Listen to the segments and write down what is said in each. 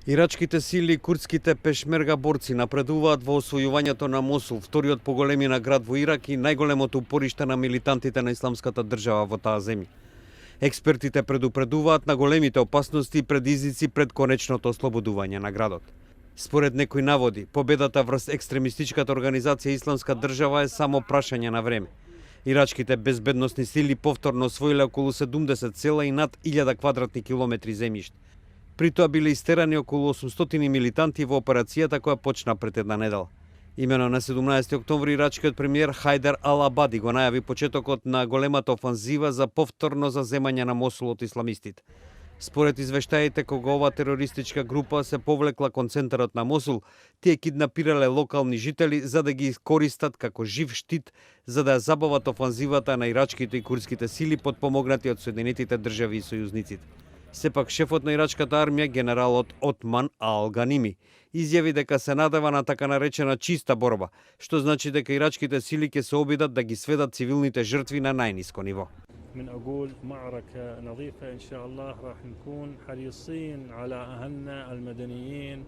Ирачките сили и курдските пешмерга борци напредуваат во освојувањето на Мосул, вториот по големина град во Ирак и најголемото упориште на милитантите на исламската држава во таа земја. Експертите предупредуваат на големите опасности и предизвици пред конечното ослободување на градот. Според некои наводи, победата врз екстремистичката организација Исламска држава е само прашање на време. Ирачките безбедносни сили повторно освоиле околу 70 села и над 1000 квадратни километри земјиште. При тоа биле истерани околу 800 милитанти во операцијата која почна пред една недела. Имено на 17 октомври ирачкиот премиер Хајдар Ал-Абади го најави почетокот на големата офанзива за повторно заземање на Мосул од исламистите. Според извештаите, кога оваа терористичка група се повлекла кон центарот на Мосул, тие киднапирале локални жители за да ги користат како жив штит за да ја забават офанзивата на ирачките и курдските сили подпомогнати од Соединетите држави и сојузниците. Сепак шефот на ирачката армија, генералот Отман Ал-Ганими, изјави дека се надева на така наречена чиста борба, што значи дека ирачките сили ќе се обидат да ги сведат цивилните жртви на најниско ниво. من أقول معركة نظيفة إن شاء الله راح نكون حريصين على أهلنا المدنيين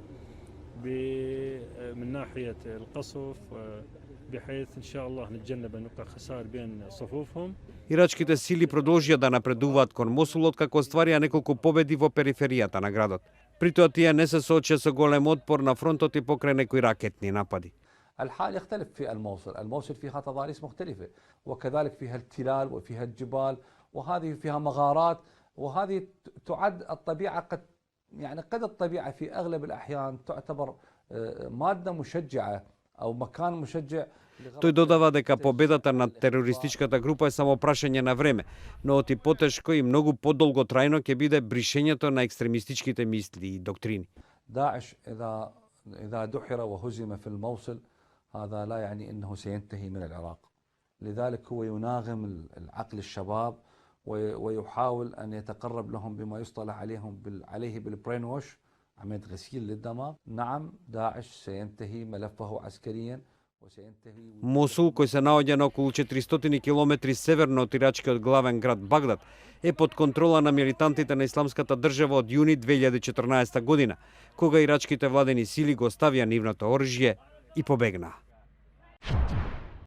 من ناحية القصف بحيث إن شاء الله نتجنب أن يوقع خسائر بين صفوفهم. Ирачките сили продолжија да напредуваат кон Мосул откако остварија неколку победи во периферијата на градот. При тоа тие не се соочија со голем отпор на фронтот и покрај некои ракетни напади. الحال يختلف في الموصل فيها تضاريس مختلفة وكذلك فيها التلال وفيها الجبال وهذه فيها مغارات وهذه تعد الطبيعة قد الطبيعة في أغلب الأحيان تعتبر مادة مشجعة أو مكان مشجع. Тој додава дека победата над терористичката група е само прашање на време, но оти потешко и многу подолго трајно ќе биде бришењето на екстремистичките мисли и доктрини. داعش إذا دحر وهزم في الموصل هذا لا يعني أنه سينتهي من العراق. لذلك هو يناغم العقل الشباب ويحاول أن يتقرب لهم بما يصطلح عليه بالبرين ووش، عملية غسيل للدماغ. نعم داعش سينتهي ملفه عسكريا. Мосул, кој се наоѓа на околу 400 километри северно од ирачкиот главен град Багдад, е под контрола на милитантите на Исламската држава од јуни 2014 година, кога ирачките владени сили го оставија нивното оружје и побегнаа.